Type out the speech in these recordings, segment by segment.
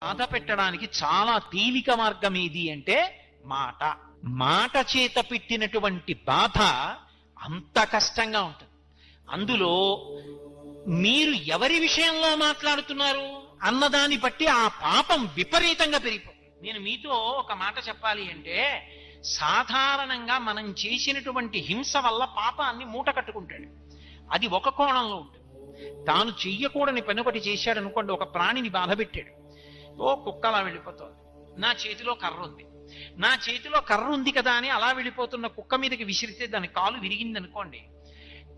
బాధ పెట్టడానికి చాలా తేలిక మార్గం ఏది అంటే మాట. మాట చేత పెట్టినటువంటి బాధ అంత కష్టంగా ఉంటుంది. అందులో మీరు ఎవరి విషయంలో మాట్లాడుతున్నారు అన్నదాన్ని బట్టి ఆ పాపం విపరీతంగా పెరిగిపోతుంది. నేను మీతో ఒక మాట చెప్పాలి అంటే, సాధారణంగా మనం చేసినటువంటి హింస వల్ల పాపాన్ని మూట కట్టుకుంటాడు. అది ఒక కోణంలో ఉంటుంది. తాను చెయ్యకూడని పని ఒకటి చేశాడు అనుకోండి, ఒక ప్రాణిని బాధ పెట్టాడు. ఓ కుక్క అలా వెళ్ళిపోతుంది, నా చేతిలో కర్ర ఉంది, నా చేతిలో కర్ర ఉంది కదా అని అలా వెళ్ళిపోతున్న కుక్క మీదకి విసిరితే దాని కాలు విరిగింది అనుకోండి.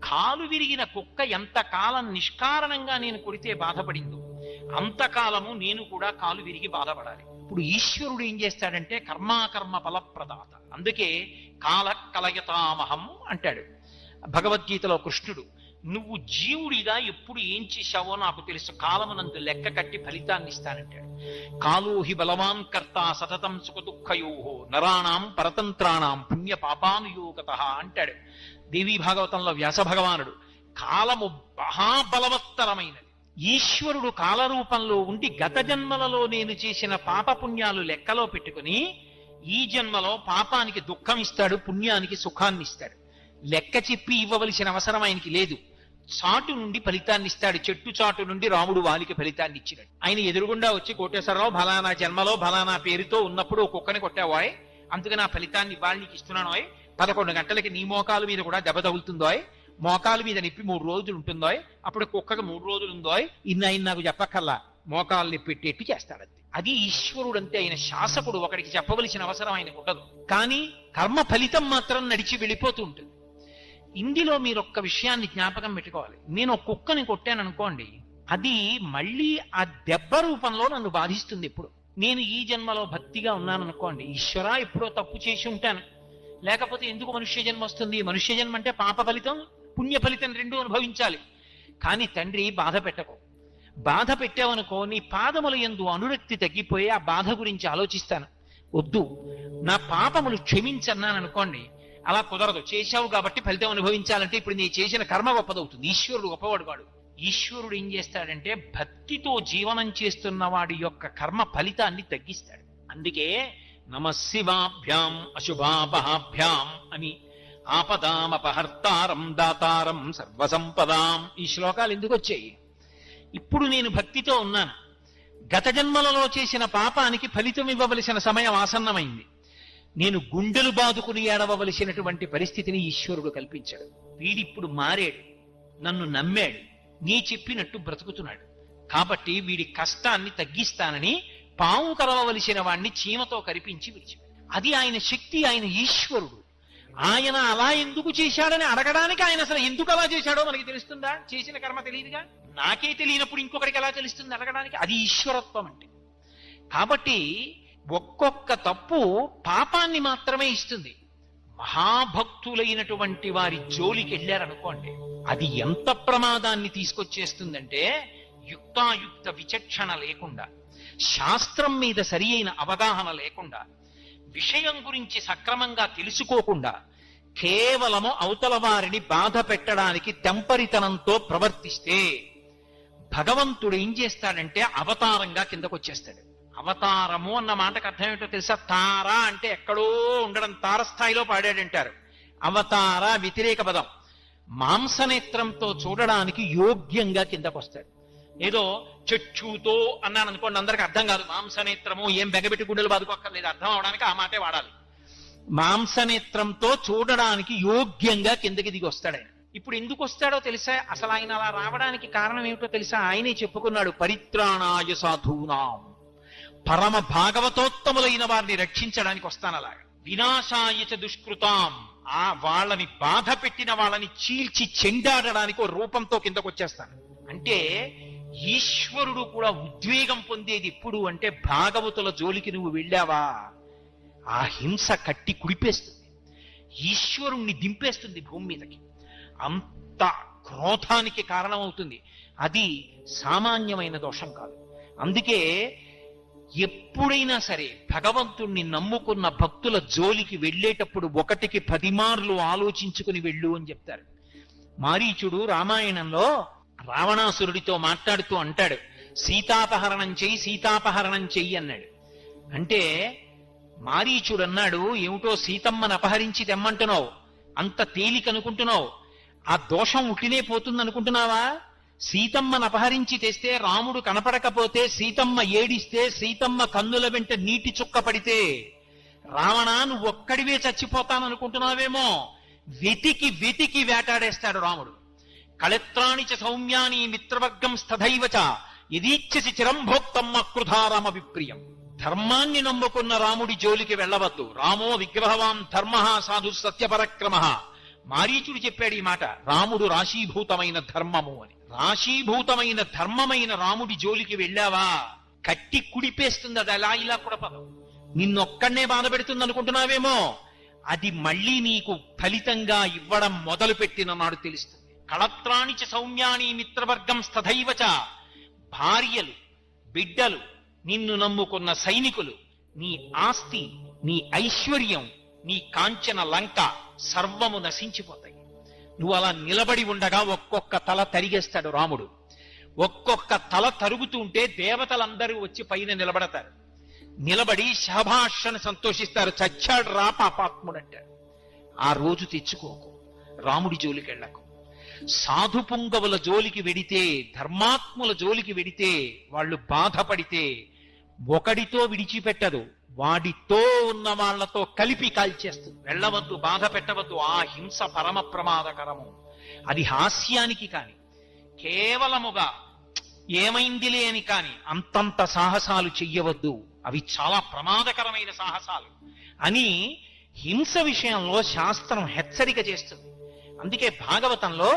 కాలు విరిగిన కుక్క ఎంతకాలం నిష్కారణంగా నేను కొడితే బాధపడిందో అంతకాలము నేను కూడా కాలు విరిగి బాధపడాలి. ఇప్పుడు ఈశ్వరుడు ఏం చేస్తాడంటే కర్మాకర్మ ఫలప్రదాత. అందుకే కాల కలయతామహం అంటాడు భగవద్గీతలో కృష్ణుడు. నువ్వు జీవుడిగా ఎప్పుడు ఏం చేశావో నాకు తెలుసు, కాలమునందు లెక్క కట్టి ఫలితాన్ని ఇస్తానంటాడు. కాలోహి బలవాన్ కర్త సతతం సుఖ దుఃఖయోహో నరాణాం పరతంత్రాణం పుణ్య పాపానుయోగత అంటాడు దేవీ భాగవతంలో వ్యాస భగవానుడు. కాలము మహాబలవత్తరమైనది. ఈశ్వరుడు కాలరూపంలో ఉండి గత జన్మలలో నేను చేసిన పాపపుణ్యాలు లెక్కలో పెట్టుకుని ఈ జన్మలో పాపానికి దుఃఖం ఇస్తాడు, పుణ్యానికి సుఖాన్ని ఇస్తాడు. లెక్క చెప్పి ఇవ్వవలసిన అవసరం ఆయనకి లేదు. చాటు నుండి ఫలితాన్ని ఇస్తాడు. చెట్టు చాటు నుండి రాముడు వాలికి ఫలితాన్ని ఇచ్చినాడు. ఆయన ఎదురుగుండా వచ్చి కోటేశ్వరరావు ఫలానా జన్మలో ఫలానా పేరుతో ఉన్నప్పుడు కుక్కని కొట్టావాయ్, అందుకని ఆ ఫలితాన్ని వాళ్ళకి ఇస్తున్నాను. 11 గంటలకి నీ మోకాలు మీద కూడా దెబ్బ తగులుతుందో, మోకాలు మీద నొప్పి 3 రోజులు ఉంటుందో, అప్పుడు కుక్కకు 3 రోజులు ఉందో, ఇన్న నాకు చెప్పక్కల్లా మోకాలు నొప్పెట్టేట్టు చేస్తాడు. అది ఈశ్వరుడు అంతే. ఆయన శాసకుడు, ఒకడికి చెప్పవలసిన అవసరం ఆయనకు ఉండదు. కానీ కర్మ ఫలితం మాత్రం నడిచి వెళ్ళిపోతూ ఉంటుంది. ఇందులో మీరు ఒక్క విషయాన్ని జ్ఞాపకం పెట్టుకోవాలి. నేను ఒక కుక్కని కొట్టాను అనుకోండి, అది మళ్ళీ ఆ దెబ్బ రూపంలో నన్ను బాధిస్తుంది. ఎప్పుడు నేను ఈ జన్మలో భక్తిగా ఉన్నాను అనుకోండి, ఈశ్వరా ఎప్పుడో తప్పు చేసి ఉంటాను, లేకపోతే ఎందుకు మనుష్య జన్మ వస్తుంది? మనుష్య జన్మ అంటే పాప ఫలితం పుణ్య ఫలితం రెండూ అనుభవించాలి. కానీ తండ్రి బాధ పెట్టకు, బాధ పెట్టావనుకో నీ పాదముల యందు అనురక్తి తగ్గిపోయి ఆ బాధ గురించి ఆలోచిస్తాను. వద్దు, నా పాపములు క్షమించన్నాను అనుకోండి, అలా కుదరదు. చేశావు కాబట్టి ఫలితం అనుభవించాలంటే ఇప్పుడు నీ చేసిన కర్మ గొప్పదవుతుంది. ఈశ్వరుడు గొప్పవాడు కాడు. ఈశ్వరుడు ఏం చేస్తాడంటే భక్తితో జీవనం చేస్తున్న వాడి యొక్క కర్మ ఫలితాన్ని తగ్గిస్తాడు. అందుకే నమశివాభ్యాం అశుభాపహాభ్యాం అని ఆపదామపహర్తారం దాతారం సర్వసంపదాం ఈ శ్లోకాలు ఎందుకు వచ్చాయి? ఇప్పుడు నేను భక్తితో ఉన్నాను, గత జన్మలలో చేసిన పాపానికి ఫలితం ఇవ్వవలసిన సమయం ఆసన్నమైంది. నేను గుండెలు బాదుకుని ఏడవలసినటువంటి పరిస్థితిని ఈశ్వరుడు కల్పించాడు. వీడిప్పుడు మారాడు, నన్ను నమ్మాడు, నీ చెప్పినట్టు బ్రతుకుతున్నాడు. కాబట్టి వీడి కష్టాన్ని తగ్గిస్తానని పాము కరవవలసిన వాణ్ణి చీమతో కరిపించి విడిచిపోయాడు. అది ఆయన శక్తి, ఆయన ఈశ్వరుడు. ఆయన అలా ఎందుకు చేశాడని అడగడానికి ఆయన అసలు ఎందుకు అలా చేశాడో మనకి తెలుస్తుందా? చేసిన కర్మ తెలియదుగా. నాకే తెలియనప్పుడు ఇంకొకరికి ఎలా తెలుస్తుంది అడగడానికి? అది ఈశ్వరత్వం అంటే. కాబట్టి ఒక్కొక్క తప్పు పాపాన్ని మాత్రమే ఇస్తుంది. మహాభక్తులైనటువంటి వారి జోలికి వెళ్ళారనుకోండి, అది ఎంత ప్రమాదాన్ని తీసుకొచ్చేస్తుందంటే యుక్తాయుక్త విచక్షణ లేకుండా, శాస్త్రం మీద సరి అయిన అవగాహన లేకుండా, విషయం గురించి సక్రమంగా తెలుసుకోకుండా కేవలము అవతల వారిని బాధ పెట్టడానికి తెంపరితనంతో ప్రవర్తిస్తే భగవంతుడు ఏం చేస్తాడంటే అవతారంగా కిందకొచ్చేస్తాడు. అవతారము అన్న మాటకు అర్థం ఏంటో తెలుసా? తార అంటే ఎక్కడో ఉండడం, తారస్థాయిలో పాడాడంటారు. అవతార వ్యతిరేక పదం. మాంసనేత్రంతో చూడడానికి యోగ్యంగా కిందకొస్తాడు. ఏదో చక్షుతో అన్నాను అనుకోండి, అందరికి అర్థం కాదు. మాంసనేత్రము ఏం బెగబెట్టి గుండెలు బాదుకోక్కర్లేదు, అర్థం అవడానికి ఆ మాటే వాడాలి. మాంసనేత్రంతో చూడడానికి యోగ్యంగా కిందకి దిగి వస్తాడు ఆయన. ఇప్పుడు ఎందుకు వస్తాడో తెలుసా? అసలు ఆయన అలా రావడానికి కారణం ఏమిటో తెలుసా? ఆయనే చెప్పుకున్నాడు, పరిత్రాణాయ సాధూనాం, పరమ భాగవతోత్తములైన వారిని రక్షించడానికి వస్తాను. అలాగా వినాశాయచ దుష్కృతాం, ఆ వాళ్ళని బాధ పెట్టిన వాళ్ళని చీల్చి చెండాడడానికి ఓ రూపంతో కిందకు వచ్చేస్తాను. అంటే ఈశ్వరుడు కూడా ఉద్వేగం పొందేది ఎప్పుడు అంటే భాగవతుల జోలికి నువ్వు వెళ్ళావా, ఆ హింస కట్టి కుడిపేస్తుంది, ఈశ్వరుణ్ణి దింపేస్తుంది భూమి మీదకి. అంత క్రోధానికి కారణమవుతుంది. అది సామాన్యమైన దోషం కాదు. అందుకే ఎప్పుడైనా సరే భగవంతుణ్ణి నమ్ముకున్న భక్తుల జోలికి వెళ్ళేటప్పుడు 1కి 10 మార్లు ఆలోచించుకుని వెళ్ళు అని చెప్తారు. మారీచుడు రామాయణంలో రావణాసురుడితో మాట్లాడుతూ అంటాడు, సీతాపహరణం చెయ్యి, సీతాపహరణం చెయ్యి అన్నాడు. అంటే మారీచుడు అన్నాడు, ఏమిటో సీతమ్మను అపహరించి తెమ్మంటున్నావు, అంత తేలిక అనుకుంటున్నావు, ఆ దోషం ఉట్టినే పోతుంది అనుకుంటున్నావా? సీతమ్మను అపహరించి తెస్తే రాముడు కనపడకపోతే, సీతమ్మ ఏడిస్తే, సీతమ్మ కన్నుల వెంట నీటి చుక్క పడితే, రావణ నువ్వు ఒక్కడివే చచ్చిపోతాననుకుంటున్నావేమో. వెతికి వెతికి వేటాడేస్తాడు రాముడు. కళత్రాణి చ సౌమ్యాని మిత్రవర్గం స్థైవచ యదీచ్ఛసి చిరం భోక్తమ్మ కృధారామ విప్రియం. ధర్మాన్ని నమ్ముకున్న రాముడి జోలికి వెళ్ళవద్దు. రామో విగ్రహవాన్ ధర్మ సాధు సత్యపరక్రమ. మారీచుడు చెప్పాడు ఈ మాట, రాముడు రాశీభూతమైన ధర్మము అని. రాశీభూతమైన ధర్మమైన రాముడి జోలికి వెళ్ళావా, కట్టి కుడిపేస్తుంది. అది అలా ఇలా కుడపదు. నిన్నొక్కడనే బాధ పెడుతుంది అనుకుంటున్నావేమో, అది మళ్ళీ నీకు ఫలితంగా ఇవ్వడం మొదలు పెట్టిన నాడు తెలుస్తుంది. కళత్రాణి చ సౌమ్యాని మిత్రవర్గం స్థైవచ. భార్యలు, బిడ్డలు, నిన్ను నమ్ముకున్న సైనికులు, నీ ఆస్తి, నీ ఐశ్వర్యం, నీ కాంచన లంక సర్వము నశించిపోతాయి. నువ్వు అలా నిలబడి ఉండగా ఒక్కొక్క తల తరిగేస్తాడు రాముడు. ఒక్కొక్క తల తరుగుతుంటే దేవతలందరూ వచ్చి పైన నిలబడతారు. నిలబడి శభాషను సంతోషిస్తారు. చచ్చాడు రా పాపాత్ముడంటారు. ఆ రోజు తెచ్చుకోకు, రాముడి జోలికి వెళ్ళకు. సాధు పుంగవుల జోలికి వెడితే, ధర్మాత్ముల జోలికి వెడితే, వాళ్ళు బాధపడితే ఒకడితో విడిచిపెట్టదు, వాడితో ఉన్న వాళ్లతో కలిపి కాల్చేస్తుంది. వెళ్ళవద్దు, బాధ పెట్టవద్దు. ఆ హింస పరమ ప్రమాదకరము. అది హాస్యానికి కాని, కేవలముగా ఏమైందిలే అని కాని అంతంత సాహసాలు చెయ్యవద్దు. అవి చాలా ప్రమాదకరమైన సాహసాలు అని హింస విషయంలో శాస్త్రం హెచ్చరిక చేస్తుంది. అందుకే భాగవతంలో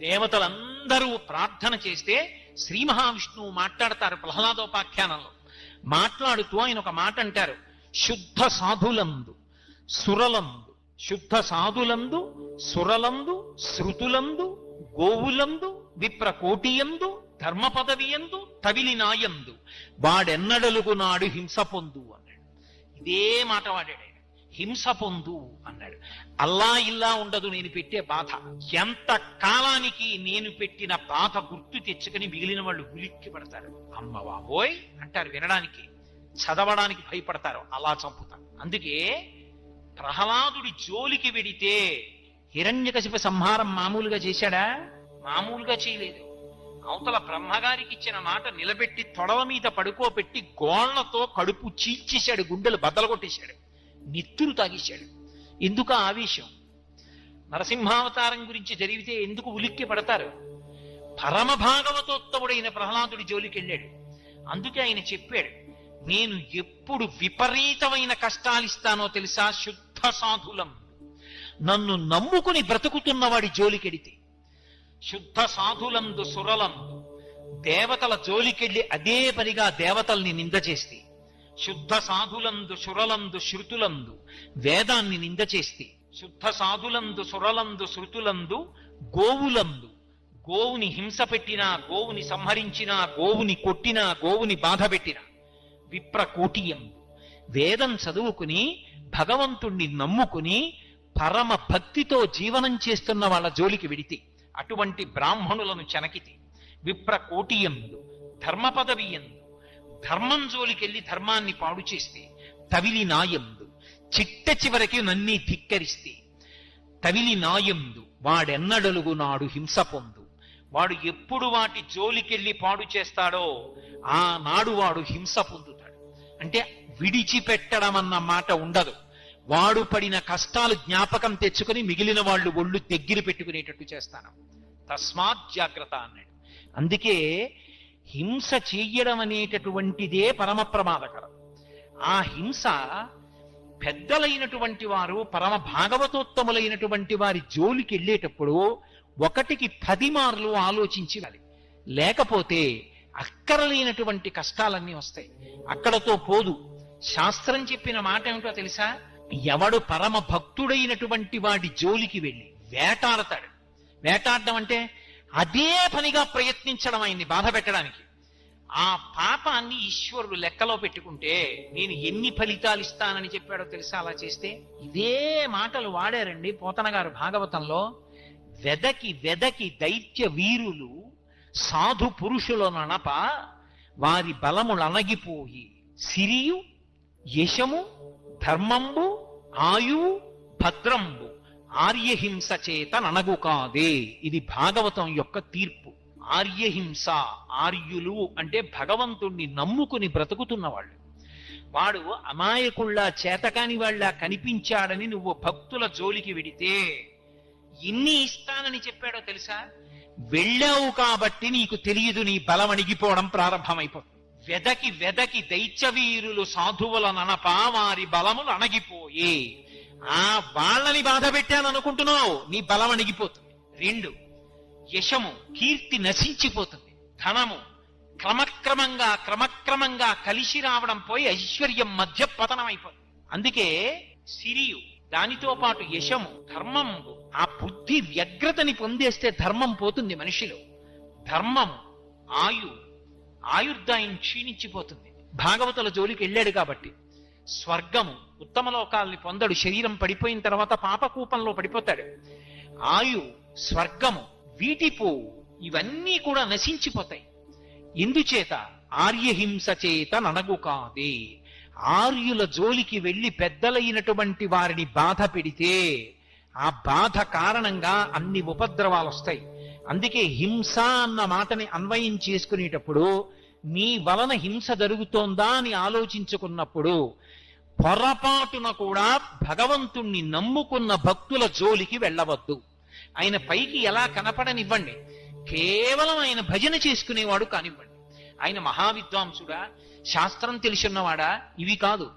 దేవతలందరూ ప్రార్థన చేస్తే శ్రీ మహావిష్ణువు మాట్లాడతారు. ప్రహ్లాదోపాఖ్యానంలో మాట్లాడుతూ ఆయన ఒక మాట అంటారు, శుద్ధ సాధులందు సురలందు, శుద్ధ సాధులందు సురలందు శృతులందు గోవులందు విప్రకోటియందు ధర్మ పదవియందు తవిలినాయందు వాడెన్నడలుగు నాడు హింస పొందు అన్నాడు. ఇదే మాట వాడాడు. హింస పొందు అన్నాడు. అల్లా ఇల్లా ఉండదు నేను పెట్టే బాధ. ఎంత కాలానికి నేను పెట్టిన బాధ గుర్తు తెచ్చుకుని మిగిలిన వాళ్ళు ఉలిక్కి పడతారు. అమ్మ బాబోయ్ అంటారు, వినడానికి చదవడానికి భయపడతారు. అలా చంపుతారు. అందుకే ప్రహ్లాదుడి జోలికి వెడితే హిరణ్యకశిప సంహారం మామూలుగా చేశాడా? మామూలుగా చేయలేదు. అవతల బ్రహ్మగారికి ఇచ్చిన మాట నిలబెట్టి తొడల మీద పడుకోబెట్టి గోళ్లతో కడుపు చీల్చేశాడు, గుండెలు బద్దలు కొట్టేశాడు, నిత్తురు తాగేశాడు. ఎందుకు ఆవేశం? నరసింహావతారం గురించి జరిగితే ఎందుకు ఉలిక్కి పడతారు? పరమ భాగవతోత్తముడైన ప్రహ్లాదుడి జోలికి వెళ్ళాడు. అందుకే ఆయన చెప్పాడు, నేను ఎప్పుడు విపరీతమైన కష్టాలిస్తానో తెలుసా? శుద్ధ సాధులం, నన్ను నమ్ముకుని బ్రతుకుతున్నవాడి జోలికెడితే. శుద్ధ సాధులందు సురలందు, దేవతల జోలికెళ్ళి అదే పనిగా దేవతల్ని నింద చేస్తే, శుద్ధ సాధులందు శురలందు శృతులందు వేదాన్ని నింద చేస్తే, శుద్ధ సాధులందు సురలందు శృతులందు గోవులందు, గోవుని హింస పెట్టినా, గోవుని సంహరించినా, గోవుని కొట్టినా, గోవుని బాధ పెట్టినా, విప్రకోటియందు వేదం చదువుకుని భగవంతుణ్ణి నమ్ముకుని పరమ భక్తితో జీవనం చేస్తున్న వాళ్ళ జోలికి వెడితే, అటువంటి బ్రాహ్మణులను చెనకితే, విప్రకోటియందు ధర్మ పదవియందు ధర్మం జోలికెళ్ళి ధర్మాన్ని పాడు చేస్తే, తవిలి నాయందు చిట్ట చివరికి నన్ని ధిక్కరిస్తే, తవిలి నాయందు వాడెన్నడలుగు నాడు హింస పొందు. వాడు ఎప్పుడు వాటి జోలికెళ్ళి పాడు చేస్తాడో ఆనాడు వాడు హింస పొందుతాడు. అంటే విడిచిపెట్టడం అన్న మాట ఉండదు. వాడు పడిన కష్టాలు జ్ఞాపకం తెచ్చుకుని మిగిలిన వాళ్ళు ఒళ్ళు దగ్గర పెట్టుకునేటట్టు చేస్తాను. తస్మాత్ జాగ్రత్త అన్నాడు. అందుకే హింస చెయ్యడం అనేటటువంటిదే పరమ ప్రమాదకరం. ఆ హింస పెద్దలైనటువంటి వారు, పరమ భాగవతోత్తములైనటువంటి వారి జోలికి వెళ్ళేటప్పుడు 1కి 10 మార్లు ఆలోచించాలి. లేకపోతే అక్కరలేనటువంటి కష్టాలన్నీ వస్తాయి. అక్కడతో పోదు. శాస్త్రం చెప్పిన మాట ఏమిటో తెలుసా? ఎవడు పరమ భక్తుడైనటువంటి వాడి జోలికి వెళ్ళి వేటాడతాడు. వేటాడడం అంటే అదే పనిగా ప్రయత్నించడం, ఆయన్ని బాధ పెట్టడానికి. ఆ పాపాన్ని ఈశ్వరుడు లెక్కలో పెట్టుకుంటే నేను ఎన్ని ఫలితాలు ఇస్తానని చెప్పాడో తెలుసా? అలా చేస్తే ఇదే మాటలు వాడారండి పోతన గారు భాగవతంలో. వెదకి వెదకి దైత్య వీరులు సాధు పురుషుల ననప వారి బలములణగిపోయి సిరియు యశము ధర్మంబు ఆయువు భద్రంబు ఆర్యహింస చేత ననగు కాదే. ఇది భాగవతం యొక్క తీర్పు. ఆర్యహింస, ఆర్యులు అంటే భగవంతుణ్ణి నమ్ముకుని బ్రతుకుతున్నవాళ్ళు. వాడు అమాయకుళ్ళ చేతకాని వాళ్ళ కనిపించాడని నువ్వు భక్తుల జోలికి వెడితే ఎన్ని ఇస్తానని చెప్పాడో తెలుసా? వెళ్ళావు కాబట్టి నీకు తెలియదు, నీ బలం అణిగిపోవడం ప్రారంభమైపోతుంది. వెదకి వెదకి దైత్యవీరులు సాధువుల ననపా వారి బలములు అణగిపోయి, ఆ వాళ్ళని బాధ పెట్టాననుకుంటున్నావు, నీ బలం అణిగిపోతుంది. 2, యశము, కీర్తి నశించిపోతుంది. ధనము క్రమక్రమంగా కలిసి రావడం పోయి ఐశ్వర్యం మధ్య పతనం అయిపోతుంది. అందుకే సిరియు, దానితో పాటు యశము, ధర్మము, ఆ బుద్ధి వ్యగ్రతని పొందేస్తే ధర్మం పోతుంది మనిషిలో. ధర్మము, ఆయుర్దాయం క్షీణించిపోతుంది. భాగవతుల జోలికి వెళ్ళాడు కాబట్టి. స్వర్గము, ఉత్తమ లోకాల్ని పొందడు, శరీరం పడిపోయిన తర్వాత పాపకూపంలో పడిపోతాడు. స్వర్గము, వీటిపోవు, ఇవన్నీ కూడా నశించిపోతాయి. ఎందుచేత? ఆర్యహింస చేత ననగు కాదే. ఆర్యుల జోలికి వెళ్లి పెద్దలైనటువంటి వారిని బాధ పెడితే ఆ బాధ కారణంగా అన్ని ఉపద్రవాలు వస్తాయి. అందుకే హింస అన్న మాటని అన్వయం చేసుకునేటప్పుడు నీ వలన హింస జరుగుతోందా అని ఆలోచించుకున్నప్పుడు పొరపాటున కూడా భగవంతుణ్ణి నమ్ముకున్న భక్తుల జోలికి వెళ్ళవద్దు. ఆయన పైకి ఎలా కనపడనివ్వండి, కేవలం ఆయన భజన చేసుకునేవాడు కానివ్వండి. ఆయన మహావిద్వాంసుడా, శాస్త్రం తెలుసున్నవాడా, ఇవి కాదు.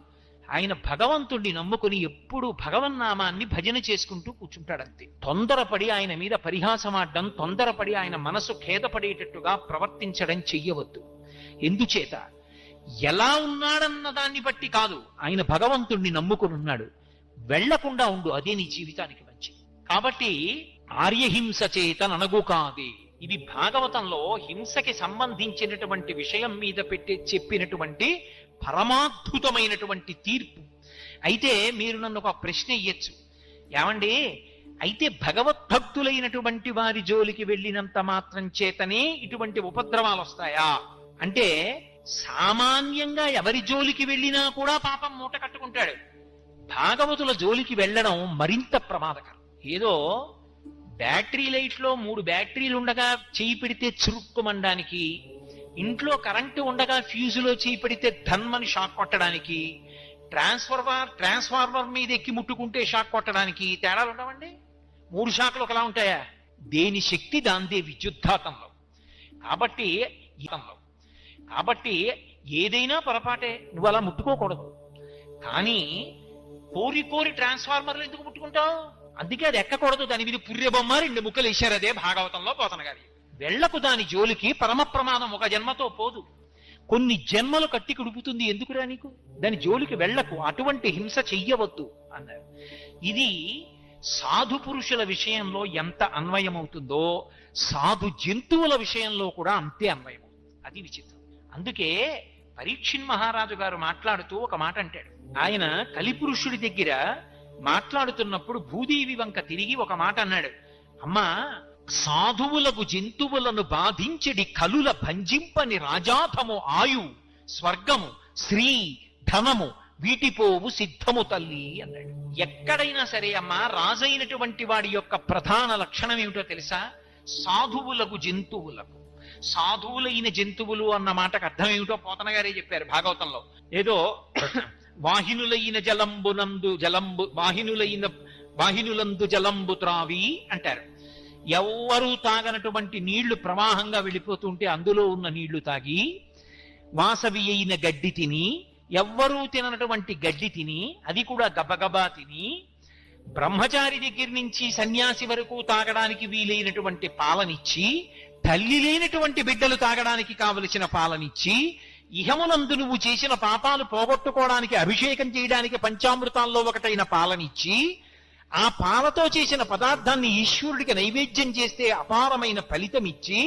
ఆయన భగవంతుణ్ణి నమ్ముకుని ఎప్పుడూ భగవన్నామాన్ని భజన చేసుకుంటూ కూర్చుంటాడంతే. తొందరపడి ఆయన మీద పరిహాసమాడడం, తొందరపడి ఆయన మనసు ఖేదపడేటట్టుగా ప్రవర్తించడం చెయ్యవద్దు. ఎందుచేత? ఎలా ఉన్నాడన్న దాన్ని బట్టి కాదు, ఆయన భగవంతుణ్ణి నమ్ముకుని ఉన్నాడు. వెళ్లకుండా ఉండు, అదే నీ జీవితానికి మంచి. కాబట్టి ఆర్యహింస చేత ననగు కాదే. ఇది భాగవతంలో హింసకి సంబంధించినటువంటి విషయం మీద చెప్పినటువంటి పరమాద్భుతమైనటువంటి తీర్పు. అయితే మీరు నన్ను ఒక ప్రశ్న ఇయ్యొచ్చు, ఏమండి అయితే భగవద్భక్తులైనటువంటి వారి జోలికి వెళ్ళినంత మాత్రం చేతనే ఇటువంటి ఉపద్రవాలు వస్తాయా అంటే, సామాన్యంగా ఎవరి జోలికి వెళ్ళినా కూడా పాపం మూట కట్టుకుంటాడు. భాగవతుల జోలికి వెళ్ళడం మరింత ప్రమాదకరం. ఏదో బ్యాటరీ లైట్లో 3 బ్యాటరీలు ఉండగా చేయి పెడితే చురుక్కుమనడానికి, ఇంట్లో కరెంటు ఉండగా ఫ్యూజులో చేయి పెడితే ధన్మని షాక్ కొట్టడానికి, ట్రాన్స్ఫార్మర్ మీద ఎక్కి ముట్టుకుంటే షాక్ కొట్టడానికి తేడాలు ఉండవండి. 3 షాకులు ఒకలా ఉంటాయా? దేని శక్తి దాందే విద్యుద్ఘాతంలో. కాబట్టి ఏదైనా పొరపాటే, నువ్వు అలా ముట్టుకోకూడదు. కానీ కోరి ట్రాన్స్ఫార్మర్లు ఎందుకు ముట్టుకుంటావు? అందుకే అది ఎక్కకూడదు. దాని మీద పుర్రెబొమ్మ 2 ముక్కలు వేశారు. అదే భాగవతంలో పోతన గారి. వెళ్లకు దాని జోలికి, పరమ ప్రమాదం ఒక జన్మతో పోదు, కొన్ని జన్మలు కట్టి కుడుపుతుంది. ఎందుకురా నీకు? దాని జోలికి వెళ్లకు, అటువంటి హింస చెయ్యవద్దు అన్నారు. ఇది సాధు పురుషుల విషయంలో ఎంత అన్వయమవుతుందో సాధు జంతువుల విషయంలో కూడా అంతే అన్వయమవుతుంది. అది విచిత్రం. అందుకే పరీక్షిన్ మహారాజు గారు మాట్లాడుతూ ఒక మాట అంటాడు. ఆయన కలిపురుషుడి దగ్గర మాట్లాడుతున్నప్పుడు భూదేవి వంక తిరిగి ఒక మాట అన్నాడు. అమ్మా, సాధువులకు జంతువులను బాధించడి కలుల భంజింపని రాజాధము ఆయు స్వర్గము శ్రీ ధనము వీటిపోవు సిద్ధము తల్లి అన్నాడు. ఎక్కడైనా సరే అమ్మా, రాజైనటువంటి వాడి యొక్క ప్రధాన లక్షణం ఏమిటో తెలుసా? సాధువులకు జంతువులకు. సాధువులైన జంతువులు అన్న మాటకు అర్థం ఏమిటో పోతన గారే చెప్పారు భాగవతంలో. ఏదో వాహినులందు జలంబు త్రావి అంటారు. ఎవ్వరూ తాగనటువంటి నీళ్లు ప్రవాహంగా వెళ్ళిపోతుంటే అందులో ఉన్న నీళ్లు తాగి, వాసవి అయిన గడ్డి తిని, ఎవ్వరూ తిననటువంటి గడ్డి తిని, అది కూడా గబగబా తిని, బ్రహ్మచారి దగ్గర నుంచి సన్యాసి వరకు తాగడానికి వీలైనటువంటి పాలనిచ్చి, తల్లి లేనటువంటి బిడ్డలు తాగడానికి కావలసిన పాలనిచ్చి, ఇహమునందు నువ్వు చేసిన పాపాలు పోగొట్టుకోవడానికి అభిషేకం చేయడానికి పంచామృతాల్లో ఒకటైన పాలనిచ్చి, ఆ పాలతో చేసిన పదార్థాన్ని ఈశ్వరుడికి నైవేద్యం చేస్తే అపారమైన ఫలితం ఇచ్చి,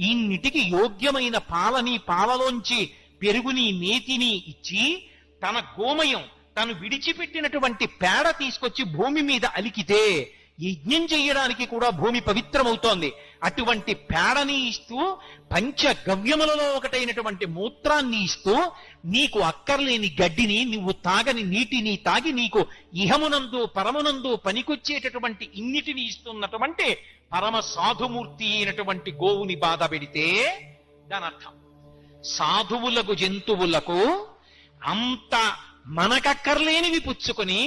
ఇన్నిటికి యోగ్యమైన పాలని, పాలలోంచి పెరుగుని, నేతిని ఇచ్చి, తన గోమయం, తను విడిచిపెట్టినటువంటి పేడ తీసుకొచ్చి భూమి మీద అలికితే యజ్ఞం చెయ్యడానికి కూడా భూమి పవిత్రమవుతోంది. అటువంటి పేడని ఇస్తూ పంచగవ్యములలో ఒకటైనటువంటి మూత్రాన్ని ఇస్తూ నీకు అక్కర్లేని గడ్డిని, నువ్వు తాగని నీటిని తాగి నీకు ఇహమునందు పరమునందు పనికొచ్చేటటువంటి ఇన్నిటిని ఇస్తున్నటువంటి పరమ సాధుమూర్తి అయినటువంటి గోవుని బాధ పెడితే దాని అర్థం సాధువులకు జంతువులకు అంత మనకక్కర్లేనివి పుచ్చుకొని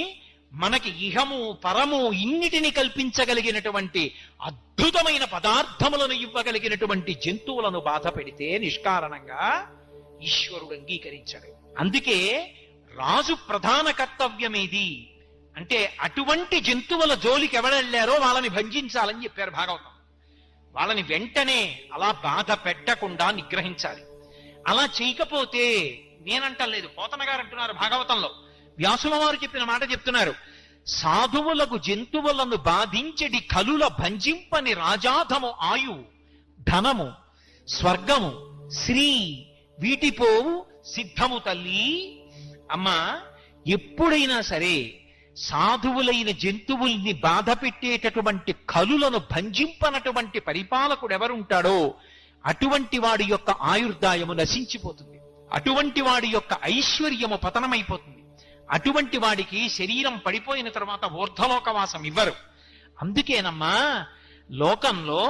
మనకి ఇహము పరము ఇన్నిటిని కల్పించగలిగినటువంటి అద్భుతమైన పదార్థములను ఇవ్వగలిగినటువంటి జంతువులను బాధ పెడితే నిష్కారణంగా ఈశ్వరుడు అంగీకరించాడు. అందుకే రాజు ప్రధాన కర్తవ్యమేది అంటే అటువంటి జంతువుల జోలికి ఎవరెళ్లారో వాళ్ళని భంజించాలని చెప్పారు భాగవతం. వాళ్ళని వెంటనే అలా బాధ పెట్టకుండా నిగ్రహించాలి. అలా చేయకపోతే నేనంటలేదు, పోతన గారు అంటున్నారు భాగవతంలో, వ్యాసుల వారు చెప్పిన మాట చెప్తున్నారు. సాధువులకు జంతువులను బాధించడి కలుల భంజింపని రాజాధము ఆయు ధనము స్వర్గము శ్రీ వీటిపోవు సిద్ధము తల్లి. అమ్మా, ఎప్పుడైనా సరే సాధువులైన జంతువుల్ని బాధ పెట్టేటటువంటి కలులను భంజింపనటువంటి పరిపాలకుడు ఎవరుంటాడో అటువంటి వాడి యొక్క ఆయుర్దాయము నశించిపోతుంది, అటువంటి వాడి యొక్క ఐశ్వర్యము పతనమైపోతుంది, అటువంటి వాడికి శరీరం పడిపోయిన తర్వాత ఊర్ధ్వలోకవాసం ఇవ్వరు. అందుకేనమ్మా లోకంలో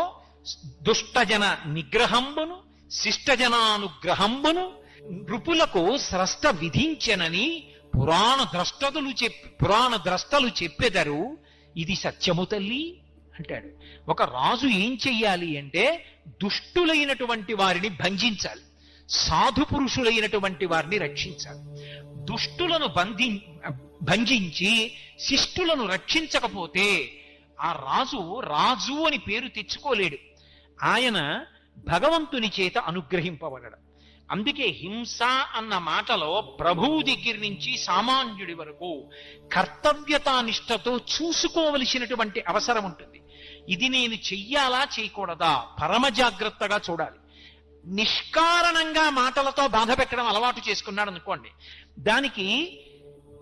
దుష్టజన నిగ్రహంబును శిష్టజనానుగ్రహంబును నృపులకు స్రష్ట విధించెనని పురాణ ద్రష్టలు చెప్పెదరు. ఇది సత్యము తల్లి అంటాడు. ఒక రాజు ఏం చెయ్యాలి అంటే దుష్టులైనటువంటి వారిని భంజించాలి, సాధు పురుషులైనటువంటి వారిని రక్షించాలి. దుష్టులను భంజించి శిష్టులను రక్షించకపోతే ఆ రాజు అని పేరు తెచ్చుకోలేడు. ఆయన భగవంతుని చేత అనుగ్రహింపబడడం. అందుకే హింస అన్న మాటలో ప్రభువు దగ్గర నుంచి సామాన్యుడి వరకు కర్తవ్యతానిష్టతో చూసుకోవలసినటువంటి అవసరం ఉంటుంది. ఇది నేను చెయ్యాలా చేయకూడదా పరమ జాగ్రత్తగా చూడాలి. నిష్కారణంగా మాటలతో బాధ పెట్టడం అలవాటు చేసుకున్నాడు అనుకోండి, దానికి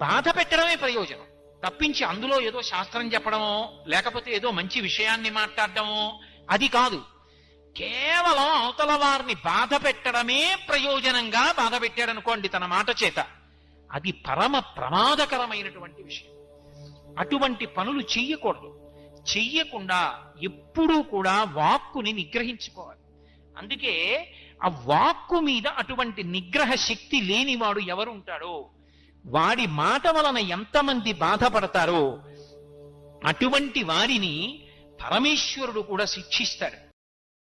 బాధ పెట్టడమే ప్రయోజనం తప్పించి అందులో ఏదో శాస్త్రం చెప్పడమో లేకపోతే ఏదో మంచి విషయాన్ని మాట్లాడటమో అది కాదు. కేవలం అవతల వారిని బాధ పెట్టడమే ప్రయోజనంగా బాధ పెట్టాడనుకోండి తన మాట చేత, అది పరమ ప్రమాదకరమైనటువంటి విషయం. అటువంటి పనులు చెయ్యకూడదు. చెయ్యకుండా ఎప్పుడూ కూడా వాక్కుని నిగ్రహించుకోవాలి. అందుకే ఆ వాక్కు మీద అటువంటి నిగ్రహ శక్తి లేనివాడు ఎవరు ఉంటాడో వాడి మాట వలన ఎంతమంది బాధపడతారో అటువంటి వారిని పరమేశ్వరుడు కూడా శిక్షిస్తాడు.